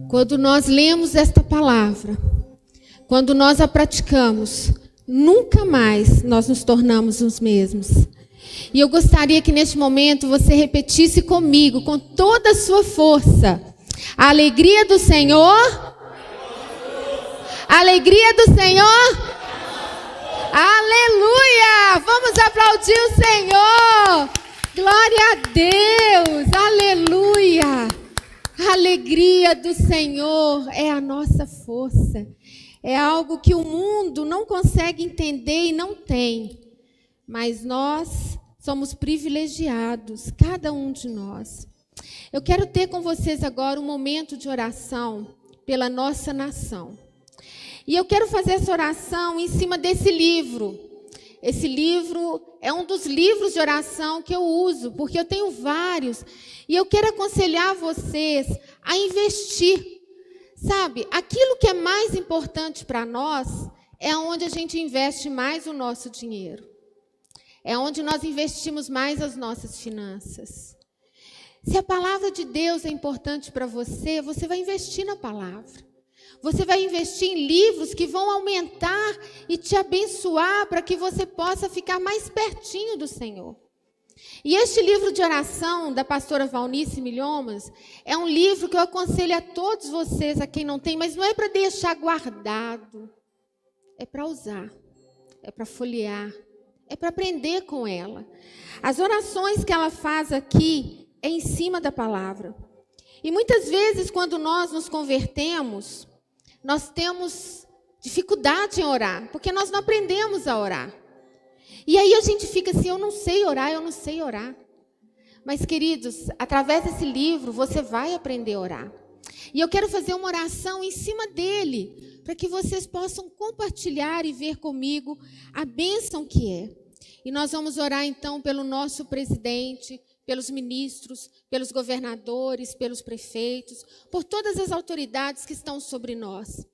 Quando nós lemos esta palavra, quando nós a praticamos, nunca mais nós nos tornamos os mesmos. E eu gostaria que neste momento você repetisse comigo, com toda a sua força: a alegria do Senhor, a alegria do Senhor. Aleluia! Vamos aplaudir o Senhor! Glória a Deus! Aleluia! A alegria do Senhor é a nossa força. É algo que o mundo não consegue entender e não tem. Mas nós somos privilegiados, cada um de nós. Eu quero ter com vocês agora um momento de oração pela nossa nação. E eu quero fazer essa oração em cima desse livro. Esse livro é um dos livros de oração que eu uso, porque eu tenho vários. E eu quero aconselhar vocês a investir. Sabe, aquilo que é mais importante para nós é onde a gente investe mais o nosso dinheiro. É onde nós investimos mais as nossas finanças. Se a palavra de Deus é importante para você, você vai investir na palavra. Você vai investir em livros que vão aumentar e te abençoar para que você possa ficar mais pertinho do Senhor. E este livro de oração da pastora Valnice Milhomas é um livro que eu aconselho a todos vocês, a quem não tem, mas não é para deixar guardado, é para usar, é para folhear, é para aprender com ela. As orações que ela faz aqui é em cima da palavra. E muitas vezes, quando nós nos convertemos, nós temos dificuldade em orar, porque nós não aprendemos a orar. E aí a gente fica assim, eu não sei orar. Mas, queridos, através desse livro, você vai aprender a orar. E eu quero fazer uma oração em cima dele, para que vocês possam compartilhar e ver comigo a bênção que é. E nós vamos orar, então, pelo nosso presidente, pelos ministros, pelos governadores, pelos prefeitos, por todas as autoridades que estão sobre nós.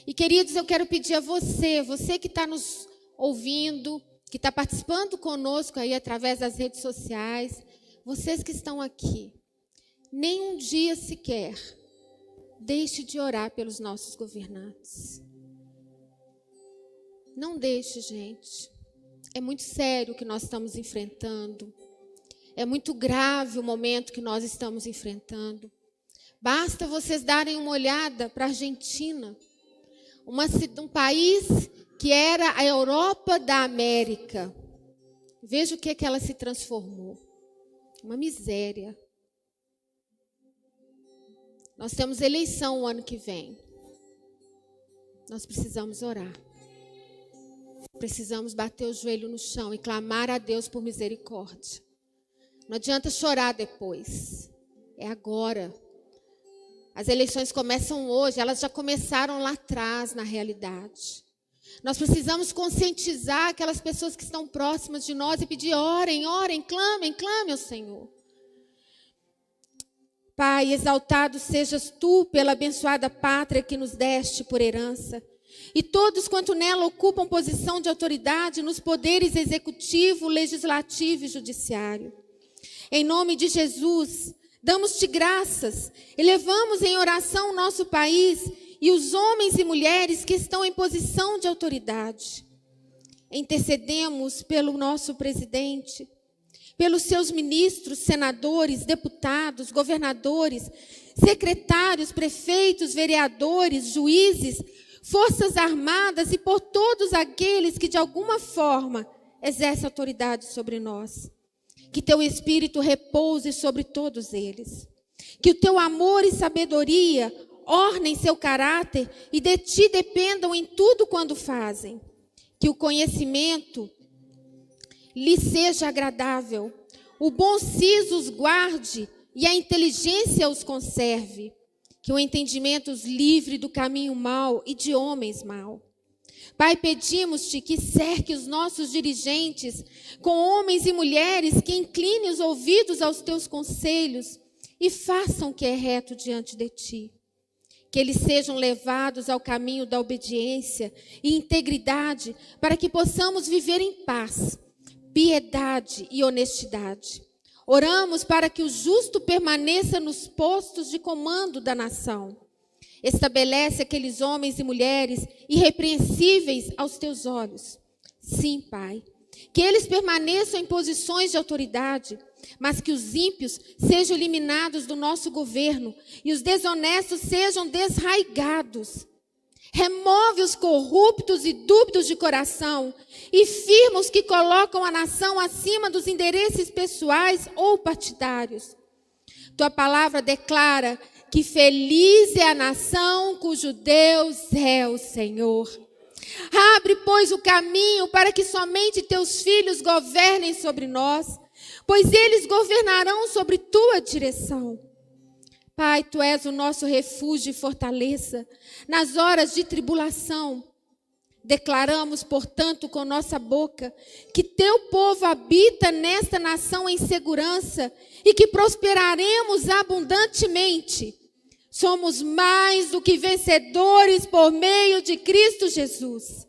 E, queridos, eu quero pedir a você que está nos ouvindo, que está participando conosco aí através das redes sociais, vocês que estão aqui, nem um dia sequer deixe de orar pelos nossos governantes. Não deixe, gente. É muito sério o que nós estamos enfrentando. É muito grave o momento que nós estamos enfrentando. Basta vocês darem uma olhada para a Argentina, um país que era a Europa da América. Veja o que ela se transformou. Uma miséria. Nós temos eleição o ano que vem. Nós precisamos orar. Precisamos bater o joelho no chão e clamar a Deus por misericórdia. Não adianta chorar depois. É agora. As eleições começam hoje, elas já começaram lá atrás, na realidade. Nós precisamos conscientizar aquelas pessoas que estão próximas de nós e pedir: orem, clamem ao Senhor. Pai, exaltado sejas tu pela abençoada pátria que nos deste por herança. E todos quanto nela ocupam posição de autoridade nos poderes executivo, legislativo e judiciário. Em nome de Jesus, damos-te graças, elevamos em oração o nosso país e os homens e mulheres que estão em posição de autoridade. Intercedemos pelo nosso presidente, pelos seus ministros, senadores, deputados, governadores, secretários, prefeitos, vereadores, juízes, forças armadas e por todos aqueles que de alguma forma exercem autoridade sobre nós. Que teu Espírito repouse sobre todos eles. Que o teu amor e sabedoria ornem seu caráter e de ti dependam em tudo quando fazem. Que o conhecimento lhes seja agradável. O bom siso os guarde e a inteligência os conserve. Que o entendimento os livre do caminho mau e de homens maus. Pai, pedimos-te que cerque os nossos dirigentes com homens e mulheres que inclinem os ouvidos aos teus conselhos e façam o que é reto diante de ti. Que eles sejam levados ao caminho da obediência e integridade para que possamos viver em paz, piedade e honestidade. Oramos para que o justo permaneça nos postos de comando da nação. Estabelece aqueles homens e mulheres irrepreensíveis aos teus olhos. Sim, Pai, que eles permaneçam em posições de autoridade, mas que os ímpios sejam eliminados do nosso governo e os desonestos sejam desraigados. Remove os corruptos e dúbios de coração e firma os que colocam a nação acima dos interesses pessoais ou partidários. Tua palavra declara que feliz é a nação cujo Deus é o Senhor. Abre, pois, o caminho para que somente teus filhos governem sobre nós, pois eles governarão sobre tua direção. Pai, tu és o nosso refúgio e fortaleza nas horas de tribulação. Declaramos, portanto, com nossa boca, que teu povo habita nesta nação em segurança e que prosperaremos abundantemente. Somos mais do que vencedores por meio de Cristo Jesus.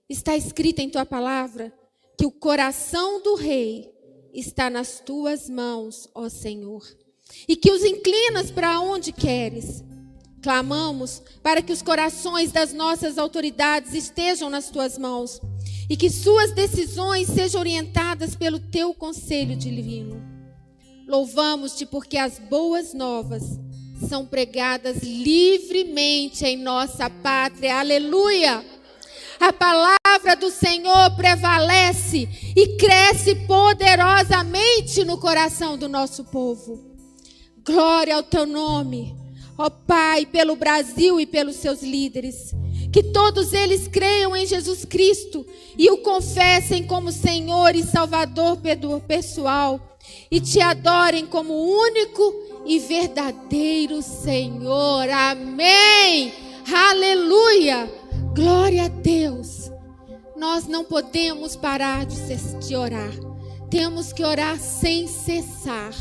Está escrito em tua palavra que o coração do rei está nas tuas mãos, ó Senhor, e que os inclinas para onde queres. Clamamos para que os corações das nossas autoridades estejam nas tuas mãos e que suas decisões sejam orientadas pelo teu conselho divino. Louvamos-te porque as boas novas são pregadas livremente em nossa pátria. Aleluia! A palavra do Senhor prevalece e cresce poderosamente no coração do nosso povo. Glória ao teu nome, ó Pai, pelo Brasil e pelos seus líderes. Que todos eles creiam em Jesus Cristo e o confessem como Senhor e Salvador pessoal e te adorem como único e verdadeiro Senhor. Amém. Aleluia. Glória a Deus. Nós não podemos parar de orar. Temos que orar sem cessar.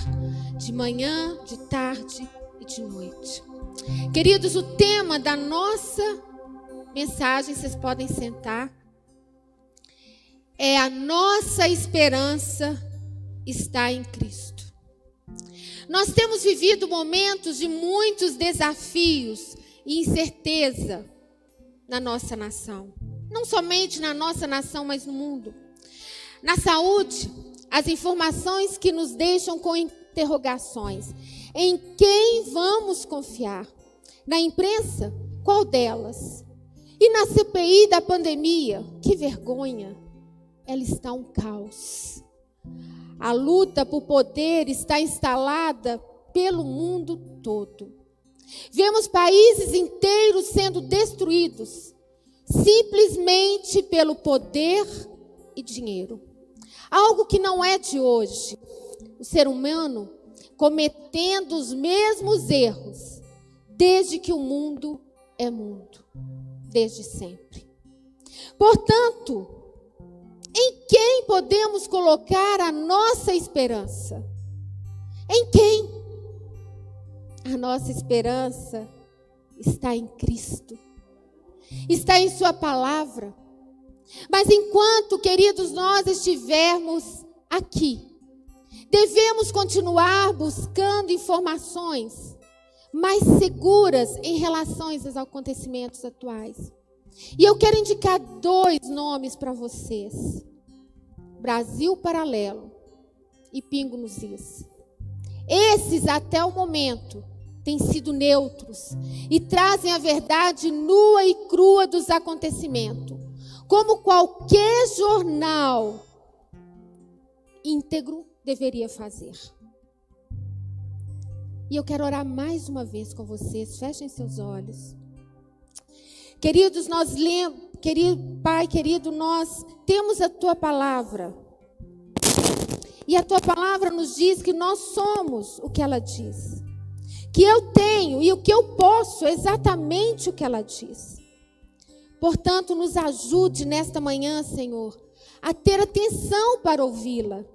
De manhã, de tarde e de noite. Queridos, o tema da nossa mensagem, vocês podem sentar, é: a nossa esperança está em Cristo. Nós temos vivido momentos de muitos desafios e incerteza na nossa nação. Não somente na nossa nação, mas no mundo. Na saúde, as informações que nos deixam com interrogações. Em quem vamos confiar? Na imprensa? Qual delas? E na CPI da pandemia? Que vergonha! Ela está um caos. A luta por poder está instalada pelo mundo todo. Vemos países inteiros sendo destruídos simplesmente pelo poder e dinheiro. Algo que não é de hoje. O ser humano cometendo os mesmos erros desde que o mundo é mundo, desde sempre. Portanto, em quem podemos colocar a nossa esperança? Em quem? A nossa esperança está em Cristo, está em sua palavra. Mas enquanto, queridos, nós estivermos aqui, devemos continuar buscando informações mais seguras em relação aos acontecimentos atuais. E eu quero indicar 2 nomes para vocês: Brasil Paralelo e Pingo nos Is. Esses, até o momento, têm sido neutros e trazem a verdade nua e crua dos acontecimentos, como qualquer jornal íntegro deveria fazer. E eu quero orar mais uma vez com vocês. Fechem seus olhos. Queridos, Pai querido, nós temos a tua palavra. E a tua palavra nos diz que nós somos o que ela diz. Que eu tenho e o que eu posso, exatamente o que ela diz. Portanto, nos ajude nesta manhã, Senhor, a ter atenção para ouvi-la,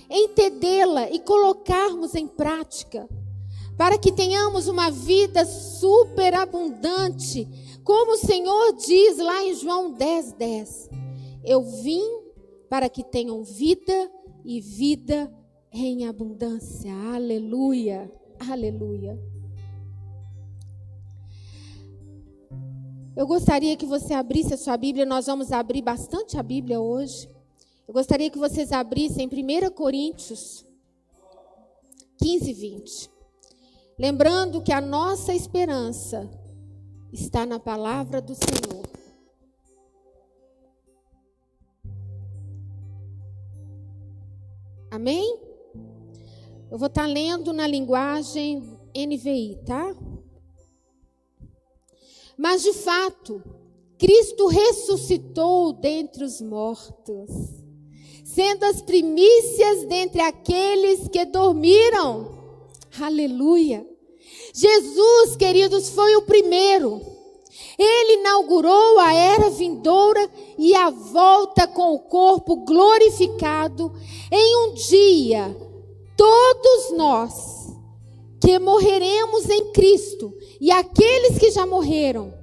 entendê-la e colocarmos em prática, para que tenhamos uma vida superabundante, como o Senhor diz lá em João 10:10. Eu vim para que tenham vida e vida em abundância. Aleluia, aleluia. Eu gostaria que você abrisse a sua Bíblia. Nós vamos abrir bastante a Bíblia hoje. Eu gostaria que vocês abrissem 1 Coríntios 15, 20. Lembrando que a nossa esperança está na palavra do Senhor. Amém? Eu vou estar lendo na linguagem NVI, tá? Mas de fato, Cristo ressuscitou dentre os mortos, sendo as primícias dentre aqueles que dormiram. Aleluia! Jesus, queridos, foi o primeiro. Ele inaugurou a era vindoura e a volta com o corpo glorificado. Em um dia, todos nós que morreremos em Cristo e aqueles que já morreram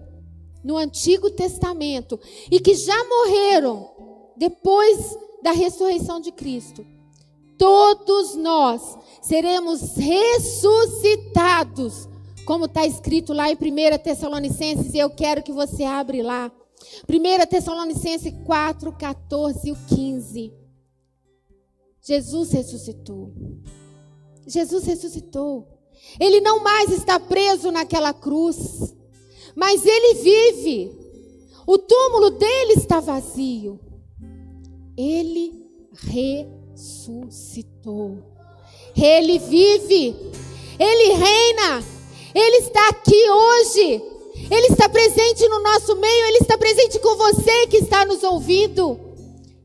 no Antigo Testamento e que já morreram depois da ressurreição de Cristo, todos nós seremos ressuscitados, como está escrito lá em 1 Tessalonicenses, e eu quero que você abra lá. 1 Tessalonicenses 4, 14 e 15. Jesus ressuscitou. Jesus ressuscitou. Ele não mais está preso naquela cruz, mas ele vive. O túmulo dele está vazio. Ele ressuscitou. Ele vive. Ele reina. Ele está aqui hoje. Ele está presente no nosso meio. Ele está presente com você que está nos ouvindo.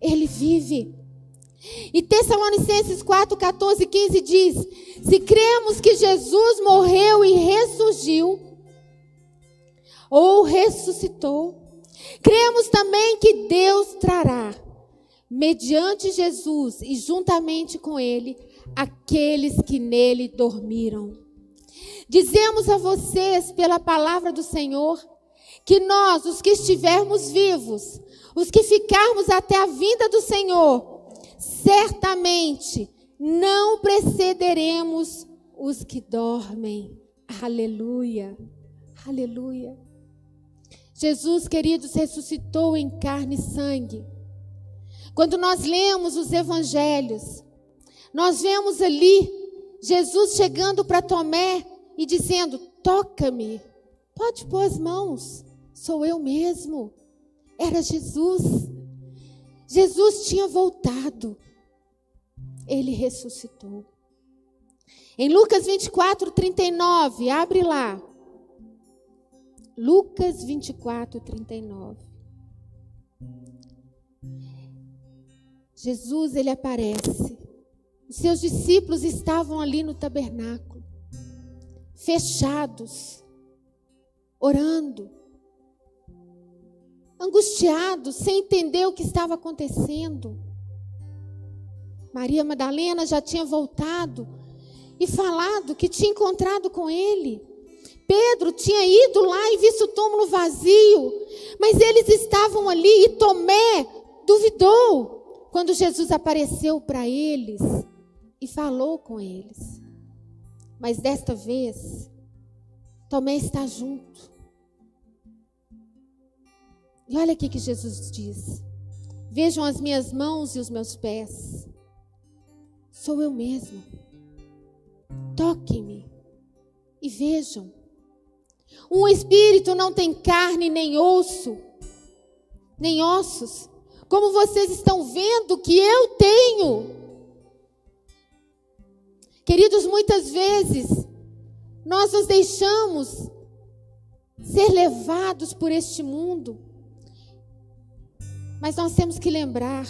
Ele vive. E Tessalonicenses 4, 14 e 15 diz: se cremos que Jesus morreu e ressurgiu, ou ressuscitou, cremos também que Deus trará, mediante Jesus e juntamente com ele, aqueles que nele dormiram. Dizemos a vocês, pela palavra do Senhor, que nós, os que estivermos vivos, os que ficarmos até a vinda do Senhor, certamente não precederemos os que dormem. Aleluia, aleluia. Jesus, queridos, ressuscitou em carne e sangue. Quando nós lemos os evangelhos, nós vemos ali Jesus chegando para Tomé e dizendo: toca-me, pode pôr as mãos, sou eu mesmo. Era Jesus. Jesus tinha voltado. Ele ressuscitou. Em Lucas 24, 39, abre lá. Lucas 24, 39. Jesus, ele aparece. Os seus discípulos estavam ali no tabernáculo, fechados, orando, angustiados, sem entender o que estava acontecendo. Maria Madalena já tinha voltado e falado que tinha encontrado com ele. Pedro tinha ido lá e visto o túmulo vazio, mas eles estavam ali e Tomé duvidou quando Jesus apareceu para eles e falou com eles. Mas desta vez, Tomé está junto. E olha aqui que Jesus diz: vejam as minhas mãos e os meus pés. Sou eu mesmo. Toquem-me e vejam. Um espírito não tem carne nem osso, nem ossos, como vocês estão vendo que eu tenho. Queridos, muitas vezes nós nos deixamos ser levados por este mundo, mas nós temos que lembrar,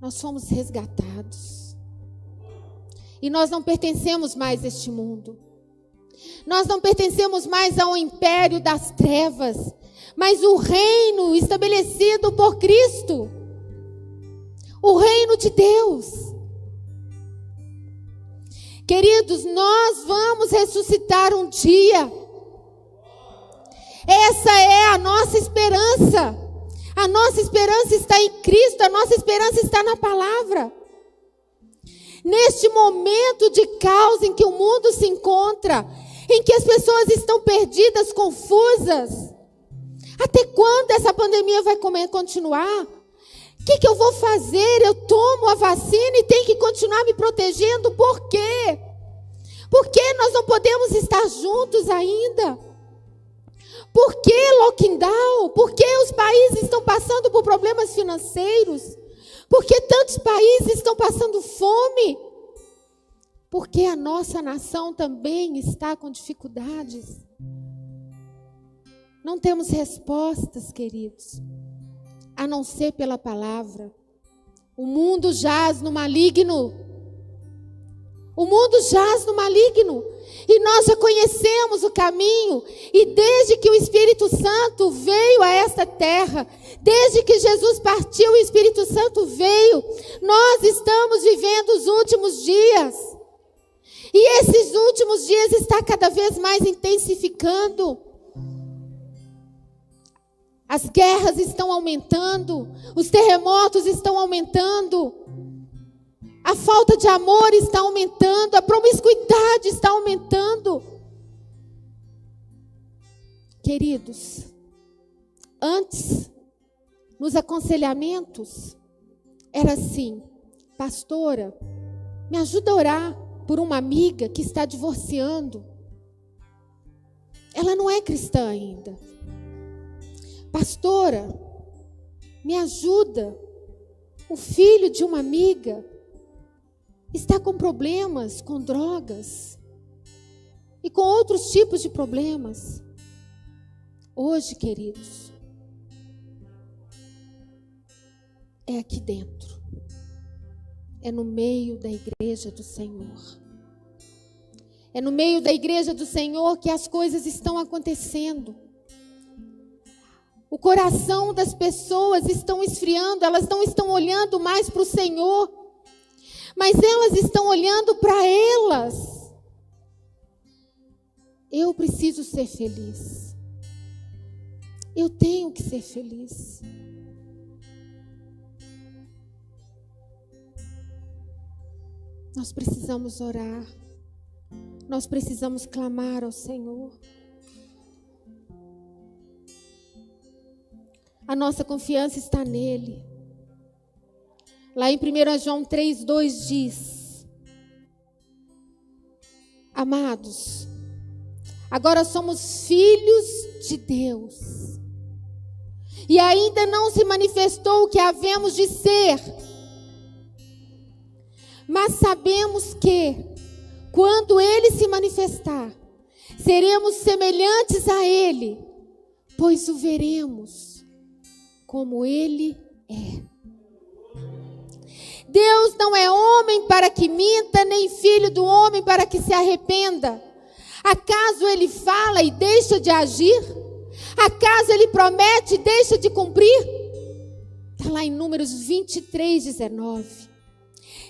nós fomos resgatados e nós não pertencemos mais a este mundo. Nós não pertencemos mais ao império das trevas, mas o reino estabelecido por Cristo, o reino de Deus. Queridos, nós vamos ressuscitar um dia. Essa é a nossa esperança. A nossa esperança está em Cristo, a nossa esperança está na palavra. Neste momento de caos em que o mundo se encontra, em que as pessoas estão perdidas, confusas. Até quando essa pandemia vai continuar? O que eu vou fazer? Eu tomo a vacina e tenho que continuar me protegendo. Por quê? Por que nós não podemos estar juntos ainda? Por que lockdown? Por que os países estão passando por problemas financeiros? Por que tantos países estão passando fome? Porque a nossa nação também está com dificuldades. Não temos respostas, queridos, a não ser pela palavra. O mundo jaz no maligno. O mundo jaz no maligno. E nós já conhecemos o caminho. E desde que o Espírito Santo veio a esta terra, desde que Jesus partiu, o Espírito Santo veio, nós estamos vivendo os últimos dias. E esses últimos dias está cada vez mais intensificando. As guerras estão aumentando, os terremotos estão aumentando, a falta de amor está aumentando, a promiscuidade está aumentando. Queridos, antes, nos aconselhamentos, era assim: pastora, me ajuda a orar por uma amiga que está divorciando. Ela não é cristã ainda. Pastora, me ajuda. O filho de uma amiga está com problemas, com drogas e com outros tipos de problemas. Hoje, queridos, é aqui dentro. É no meio da igreja do Senhor. É no meio da igreja do Senhor que as coisas estão acontecendo. O coração das pessoas estão esfriando, elas não estão olhando mais para o Senhor, mas elas estão olhando para elas. Eu preciso ser feliz. Eu tenho que ser feliz. Nós precisamos orar. Nós precisamos clamar ao Senhor. A nossa confiança está nele. Lá em 1 João 3:2 diz: amados, agora somos filhos de Deus, e ainda não se manifestou o que havemos de ser, mas sabemos que, quando ele se manifestar, seremos semelhantes a ele, pois o veremos como ele é. Deus não é homem para que minta, nem filho do homem para que se arrependa. Acaso ele fala e deixa de agir? Acaso ele promete e deixa de cumprir? Está lá em Números 23:19.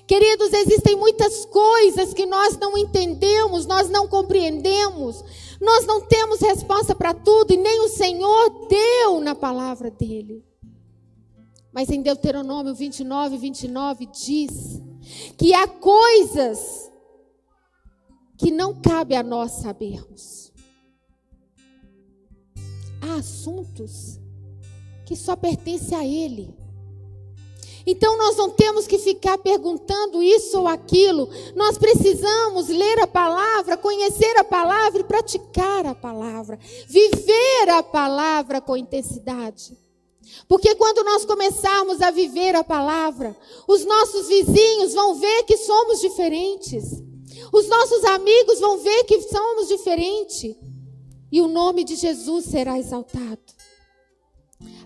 Queridos, existem muitas coisas que nós não entendemos, nós não compreendemos, nós não temos resposta para tudo, e nem o Senhor deu na palavra dele. Mas em Deuteronômio 29:29 diz que há coisas que não cabe a nós sabermos. Há assuntos que só pertencem a ele. Então nós não temos que ficar perguntando isso ou aquilo. Nós precisamos ler a palavra, conhecer a palavra e praticar a palavra. Viver a palavra com intensidade. Porque quando nós começarmos a viver a palavra, os nossos vizinhos vão ver que somos diferentes. Os nossos amigos vão ver que somos diferentes. E o nome de Jesus será exaltado.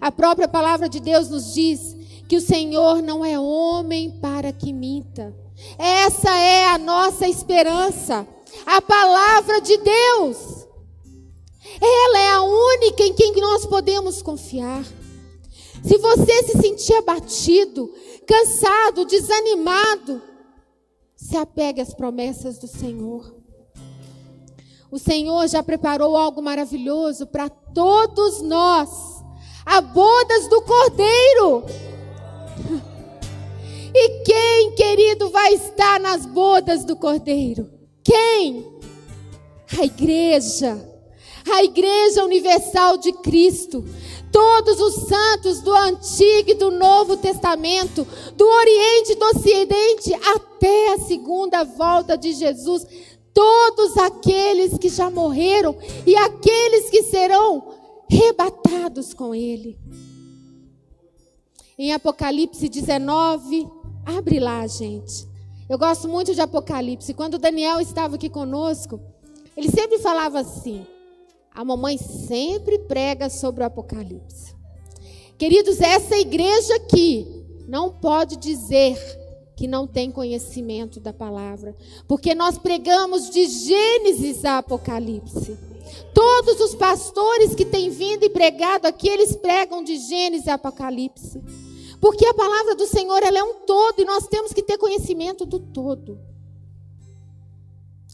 A própria palavra de Deus nos diz que o Senhor não é homem para que minta. Essa é a nossa esperança. A palavra de Deus. Ela é a única em quem nós podemos confiar. Se você se sentir abatido, cansado, desanimado, se apegue às promessas do Senhor. O Senhor já preparou algo maravilhoso para todos nós. A bodas do Cordeiro. E quem, querido, vai estar nas bodas do Cordeiro? Quem? A Igreja Universal de Cristo. Todos os santos do Antigo e do Novo Testamento, do Oriente e do Ocidente, até a segunda volta de Jesus. Todos aqueles que já morreram e aqueles que serão arrebatados com Ele. Em Apocalipse 19, abre lá, gente. Eu gosto muito de Apocalipse. Quando Daniel estava aqui conosco, ele sempre falava assim: a mamãe sempre prega sobre o Apocalipse. Queridos, essa igreja aqui não pode dizer que não tem conhecimento da palavra, porque nós pregamos de Gênesis a Apocalipse. Todos os pastores que têm vindo e pregado aqui, eles pregam de Gênesis a Apocalipse. Porque a palavra do Senhor, ela é um todo, e nós temos que ter conhecimento do todo.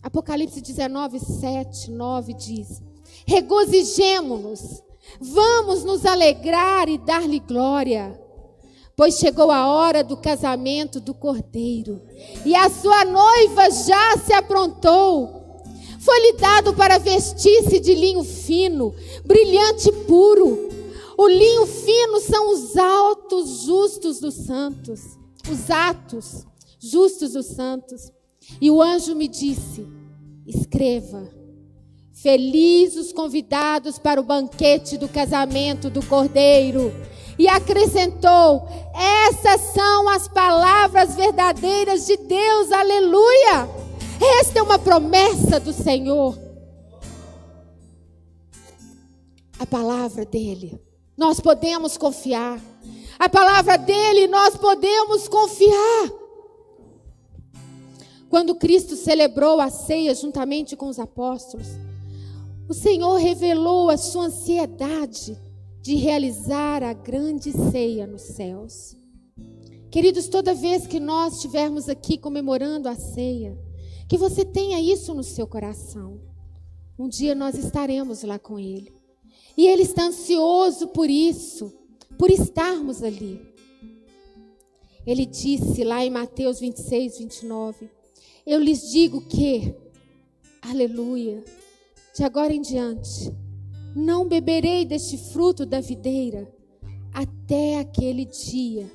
Apocalipse 19, 7, 9 diz: regozijemo-nos, vamos nos alegrar e dar-lhe glória, pois chegou a hora do casamento do Cordeiro, e a sua noiva já se aprontou. Foi-lhe dado para vestir-se de linho fino, brilhante e puro. O linho fino são os atos justos dos santos, os atos justos dos santos. E o anjo me disse: escreva, felizes os convidados para o banquete do casamento do Cordeiro. E acrescentou: essas são as palavras verdadeiras de Deus, aleluia. Esta é uma promessa do Senhor. A palavra dele, nós podemos confiar. A palavra dele, nós podemos confiar. Quando Cristo celebrou a ceia juntamente com os apóstolos, o Senhor revelou a sua ansiedade de realizar a grande ceia nos céus. Queridos, toda vez que nós estivermos aqui comemorando a ceia, que você tenha isso no seu coração. Um dia nós estaremos lá com Ele. E Ele está ansioso por isso, por estarmos ali. Ele disse lá em Mateus 26, 29, eu lhes digo que, aleluia, de agora em diante, não beberei deste fruto da videira, até aquele dia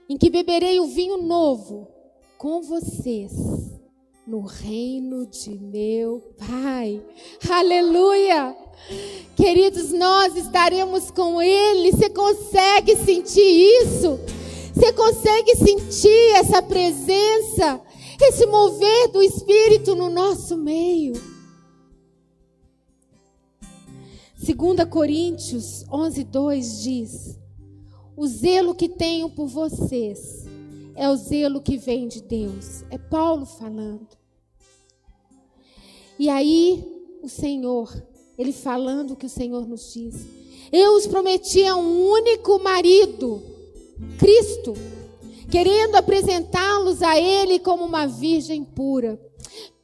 em que beberei o vinho novo com vocês, no reino de meu Pai. Aleluia! Queridos, nós estaremos com Ele. Você consegue sentir isso? Você consegue sentir essa presença, esse mover do Espírito no nosso meio? 2 Coríntios 11:2 diz: o zelo que tenho por vocês é o zelo que vem de Deus. É Paulo falando. E aí o Senhor, Ele falando o que o Senhor nos diz: eu os prometi a um único marido, Cristo, querendo apresentá-los a Ele como uma virgem pura.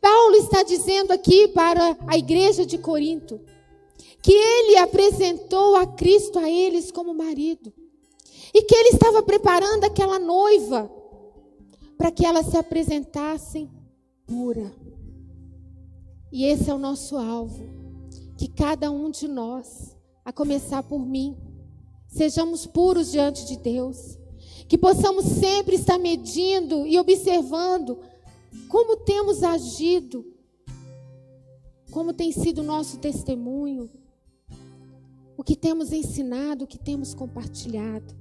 Paulo está dizendo aqui para a igreja de Corinto que Ele apresentou a Cristo a eles como marido. E que Ele estava preparando aquela noiva para que elas se apresentassem pura. E esse é o nosso alvo. Que cada um de nós, a começar por mim, sejamos puros diante de Deus. Que possamos sempre estar medindo e observando como temos agido, como tem sido o nosso testemunho, o que temos ensinado, o que temos compartilhado.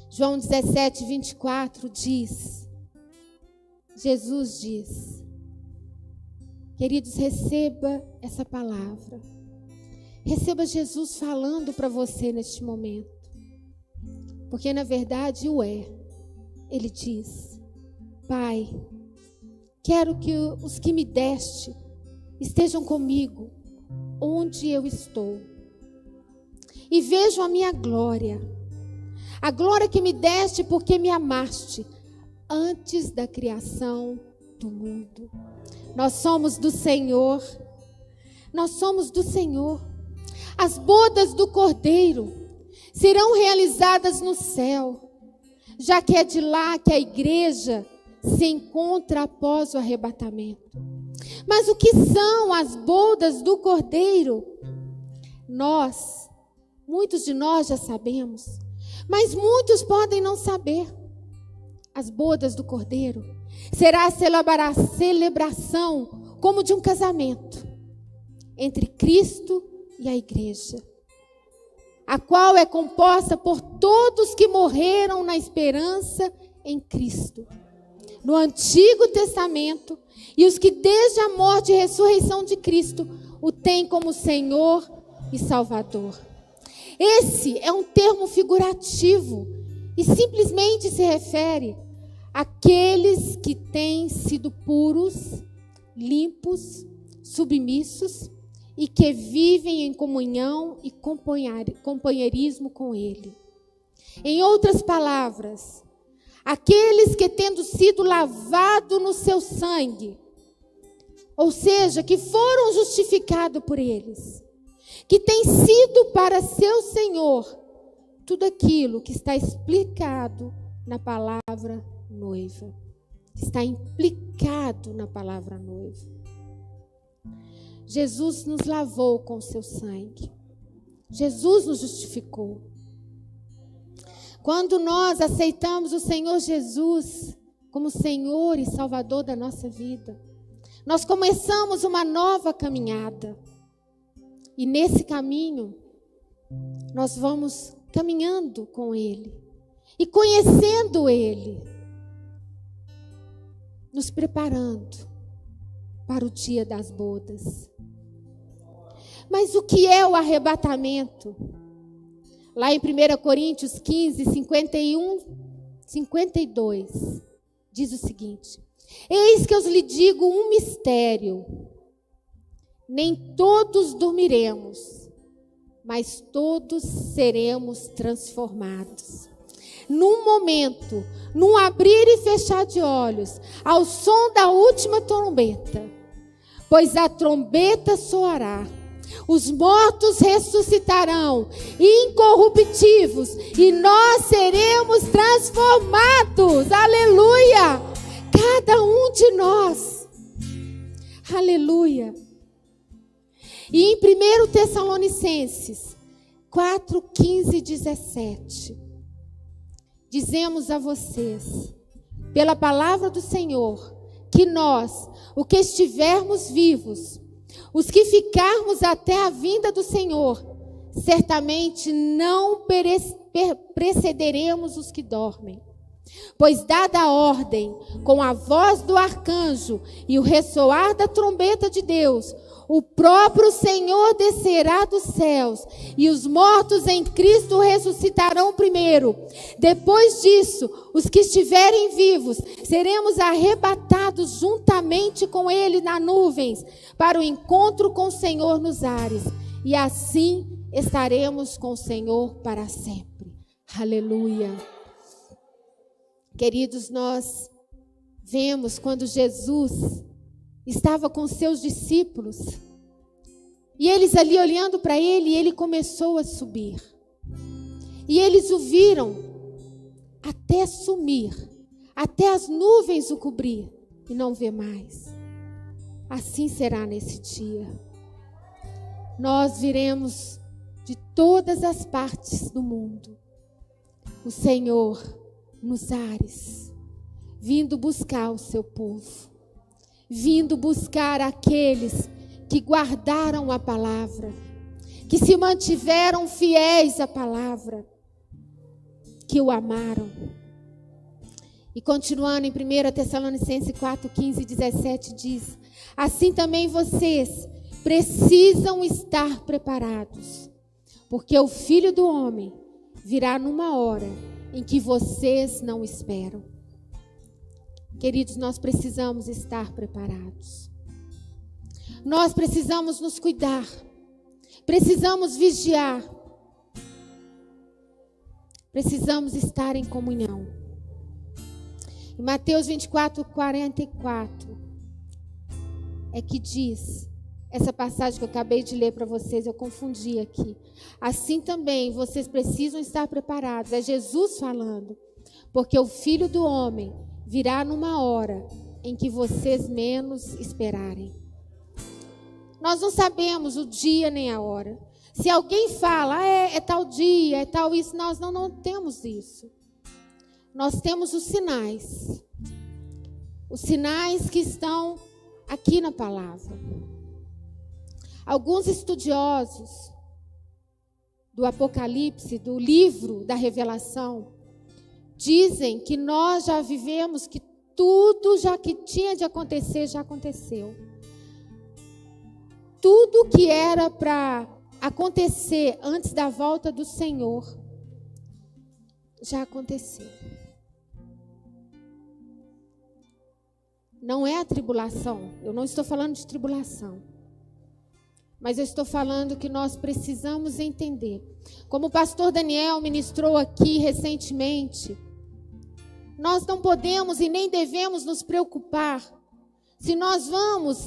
João 17, 24 diz, Jesus diz, queridos, receba essa palavra. Receba Jesus falando para você neste momento. Porque na verdade o é. Ele diz: Pai, quero que os que me deste estejam comigo onde eu estou. E vejam a minha glória. A glória que me deste porque me amaste antes da criação do mundo. Nós somos do Senhor. Nós somos do Senhor. As bodas do Cordeiro serão realizadas no céu. já que é de lá que a igreja se encontra após o arrebatamento. Mas o que são as bodas do Cordeiro? Muitos de nós já sabemos, mas muitos podem não saber. As bodas do Cordeiro será a celebração como de um casamento entre Cristo e a igreja, a qual é composta por todos que morreram na esperança em Cristo, no Antigo Testamento, e os que desde a morte e ressurreição de Cristo o têm como Senhor e Salvador. Esse é um termo figurativo e simplesmente se refere àqueles que têm sido puros, limpos, submissos e que vivem em comunhão e companheirismo com Ele. Em outras palavras, aqueles que tendo sido lavados no seu sangue, ou seja, que foram justificados por eles, que tem sido para seu Senhor tudo aquilo que está explicado na palavra noiva. Está implicado na palavra noiva. Jesus nos lavou com o seu sangue. Jesus nos justificou. Quando nós aceitamos o Senhor Jesus como Senhor e Salvador da nossa vida, nós começamos uma nova caminhada. E nesse caminho, nós vamos caminhando com Ele e conhecendo Ele, nos preparando para o dia das bodas. Mas o que é o arrebatamento? Lá em 1 Coríntios 15, 51, 52, diz o seguinte: eis que eu lhe digo um mistério. Nem todos dormiremos, mas todos seremos transformados. Num momento, num abrir e fechar de olhos, ao som da última trombeta. Pois a trombeta soará, os mortos ressuscitarão, incorruptíveis, e nós seremos transformados. Aleluia! Cada um de nós. Aleluia! E em 1 Tessalonicenses 4, 15 e 17, dizemos a vocês, pela palavra do Senhor, que nós, o que estivermos vivos, os que ficarmos até a vinda do Senhor, certamente não precederemos os que dormem. Pois dada a ordem, com a voz do arcanjo e o ressoar da trombeta de Deus, o próprio Senhor descerá dos céus, e os mortos em Cristo ressuscitarão primeiro. Depois disso, os que estiverem vivos, seremos arrebatados juntamente com Ele nas nuvens, para o encontro com o Senhor nos ares. E assim estaremos com o Senhor para sempre. Aleluia. Queridos, nós vemos quando Jesus estava com seus discípulos, e eles ali olhando para ele, e ele começou a subir. E eles o viram até sumir, até as nuvens o cobrir, e não vê mais. Assim será nesse dia. Nós viremos de todas as partes do mundo o Senhor nos ares, vindo buscar o seu povo, vindo buscar aqueles que guardaram a palavra, que se mantiveram fiéis à palavra, que o amaram. E continuando em 1 Tessalonicenses 4, 15 e 17 diz: assim também vocês precisam estar preparados, porque o Filho do Homem virá numa hora em que vocês não esperam. Queridos, nós precisamos estar preparados. Nós precisamos nos cuidar. Precisamos vigiar. Precisamos estar em comunhão. Em Mateus 24, 44, é que diz, essa passagem que eu acabei de ler para vocês, eu confundi aqui. Assim também vocês precisam estar preparados. É Jesus falando. porque o Filho do Homem virá numa hora em que vocês menos esperarem. Nós não sabemos o dia nem a hora. Se alguém fala, é tal dia, é tal isso, nós não temos isso. Nós temos os sinais. Os sinais que estão aqui na palavra. Alguns estudiosos do Apocalipse, do livro da Revelação, dizem que nós já vivemos, que tudo já que tinha de acontecer, já aconteceu. Tudo que era para acontecer antes da volta do Senhor, já aconteceu. Não é a tribulação, eu não estou falando de tribulação. Mas eu estou falando que nós precisamos entender. Como o pastor Daniel ministrou aqui recentemente, nós não podemos e nem devemos nos preocupar se nós vamos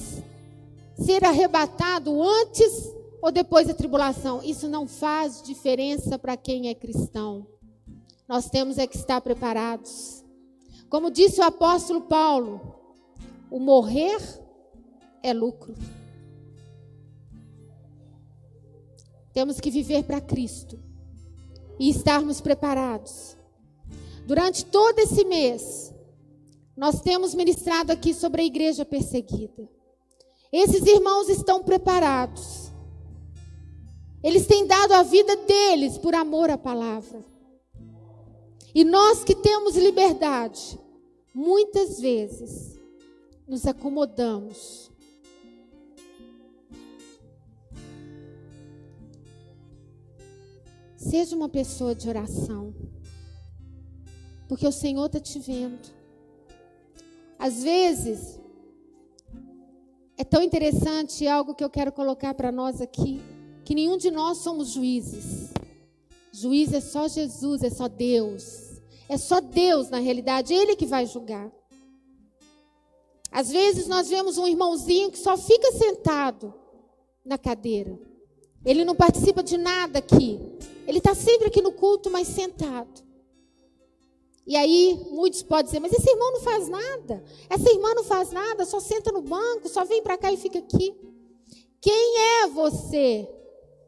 ser arrebatados antes ou depois da tribulação. Isso não faz diferença para quem é cristão. Nós temos é que estar preparados. Como disse o apóstolo Paulo, o morrer é lucro. Temos que viver para Cristo e estarmos preparados. Durante todo esse mês, nós temos ministrado aqui sobre a igreja perseguida. Esses irmãos estão preparados. Eles têm dado a vida deles por amor à palavra. E nós que temos liberdade, muitas vezes nos acomodamos. Seja uma pessoa de oração, porque o Senhor está te vendo. Às vezes, é tão interessante algo que eu quero colocar para nós aqui, que nenhum de nós somos juízes. Juiz é só Jesus, é só Deus. É só Deus, na realidade, Ele que vai julgar. Às vezes nós vemos um irmãozinho que só fica sentado na cadeira. Ele não participa de nada aqui. Ele está sempre aqui no culto, mas sentado. E aí, muitos podem dizer, mas esse irmão não faz nada. Essa irmã não faz nada, só senta no banco, só vem para cá e fica aqui. Quem é você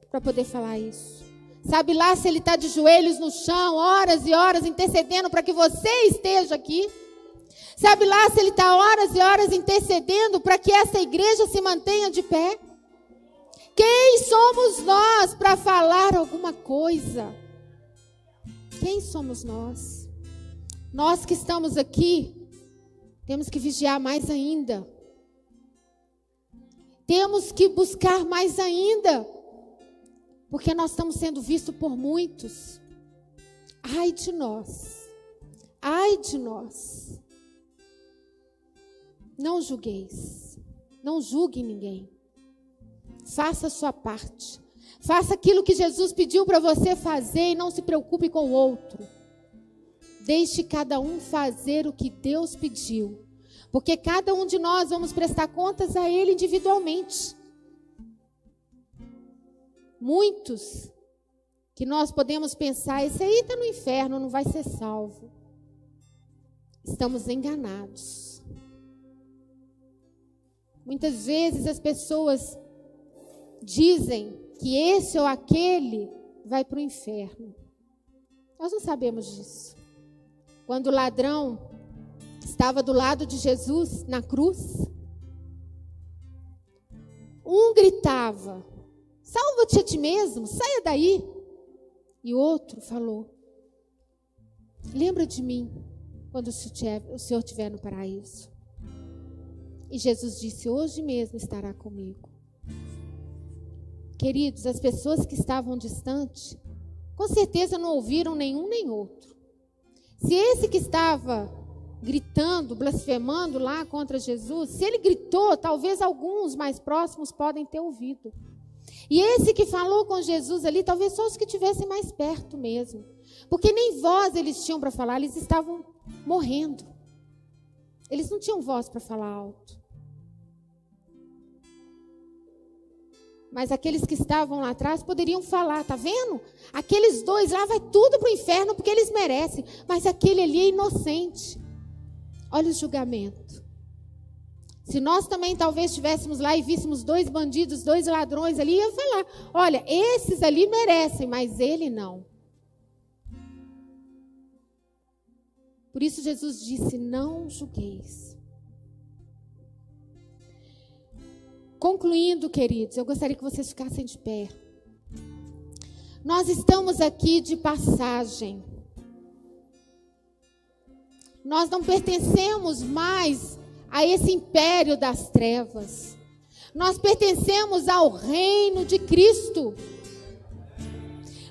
para poder falar isso? Sabe lá se ele está de joelhos no chão, horas e horas, intercedendo para que você esteja aqui? Sabe lá se ele está horas e horas intercedendo para que essa igreja se mantenha de pé? Quem somos nós para falar alguma coisa? Quem somos nós? Nós que estamos aqui, temos que vigiar mais ainda. Temos que buscar mais ainda. Porque nós estamos sendo vistos por muitos. Ai de nós. Ai de nós. Não julgueis. Não julgue ninguém. Faça a sua parte. Faça aquilo que Jesus pediu para você fazer e não se preocupe com o outro. Deixe cada um fazer o que Deus pediu. Porque cada um de nós vamos prestar contas a Ele individualmente. Muitos que nós podemos pensar, esse aí está no inferno, não vai ser salvo. Estamos enganados. Muitas vezes as pessoas dizem que esse ou aquele vai para o inferno. Nós não sabemos disso. Quando o ladrão estava do lado de Jesus na cruz, um gritava, salva-te a ti mesmo, saia daí. E o outro falou, lembra de mim quando o Senhor estiver no paraíso. E Jesus disse, hoje mesmo estará comigo. Queridos, as pessoas que estavam distantes, com certeza não ouviram nenhum nem outro. Se esse que estava gritando, blasfemando lá contra Jesus, se ele gritou, talvez alguns mais próximos podem ter ouvido. E esse que falou com Jesus ali, talvez só os que estivessem mais perto mesmo. Porque nem voz eles tinham para falar, eles estavam morrendo. Eles não tinham voz para falar alto. Mas aqueles que estavam lá atrás poderiam falar, tá vendo? Aqueles dois lá vai tudo para o inferno porque eles merecem. Mas aquele ali é inocente. Olha o julgamento. Se nós também talvez estivéssemos lá e víssemos dois bandidos, dois ladrões ali, ia falar, olha, esses ali merecem, mas ele não. Por isso Jesus disse, não julgueis. Concluindo, queridos, eu gostaria que vocês ficassem de pé. Nós estamos aqui de passagem. Nós não pertencemos mais a esse império das trevas. Nós pertencemos ao reino de Cristo.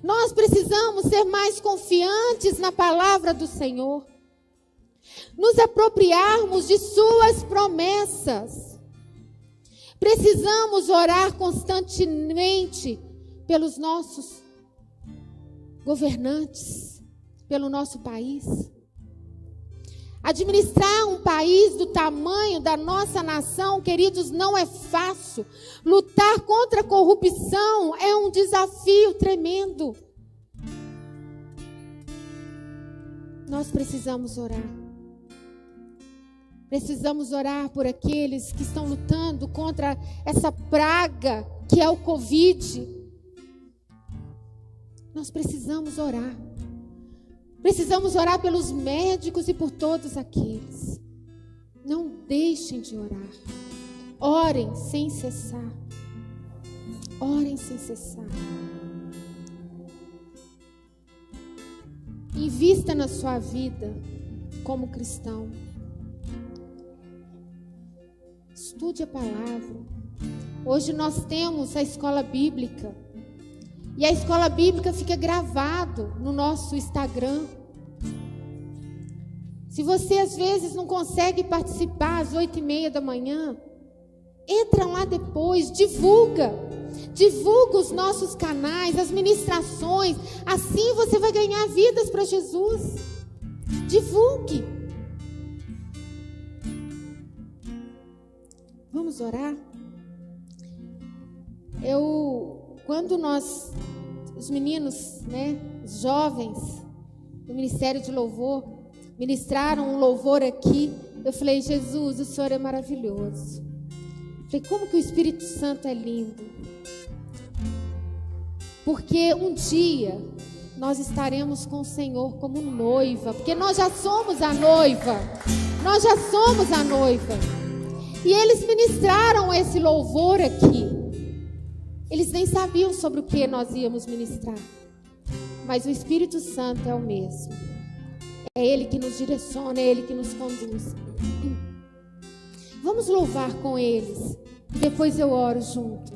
Nós precisamos ser mais confiantes na palavra do Senhor. Nos apropriarmos de suas promessas. Precisamos orar constantemente pelos nossos governantes, pelo nosso país. Administrar um país do tamanho da nossa nação, queridos, não é fácil. Lutar contra a corrupção é um desafio tremendo. Nós precisamos orar. Precisamos orar por aqueles que estão lutando contra essa praga que é o Covid. Nós precisamos orar. Precisamos orar pelos médicos e por todos aqueles. Não deixem de orar. Orem sem cessar. Orem sem cessar. Invista na sua vida como cristão. Estude a palavra. Hoje nós temos a escola bíblica. E a escola bíblica fica gravado no nosso Instagram. Se você às vezes não consegue participar às 8h30 da manhã, entra lá depois, divulga. Divulga os nossos canais, as ministrações. Assim você vai ganhar vidas para Jesus. Divulgue. Vamos orar? Quando os meninos, os jovens do Ministério de Louvor, ministraram um louvor aqui, eu falei, Jesus, o Senhor é maravilhoso. Falei, como que o Espírito Santo é lindo. Porque um dia nós estaremos com o Senhor como noiva, porque nós já somos a noiva. Nós já somos a noiva. E eles ministraram esse louvor aqui. Eles nem sabiam sobre o que nós íamos ministrar. Mas o Espírito Santo é o mesmo. É Ele que nos direciona, é Ele que nos conduz. Vamos louvar com eles. Depois eu oro junto.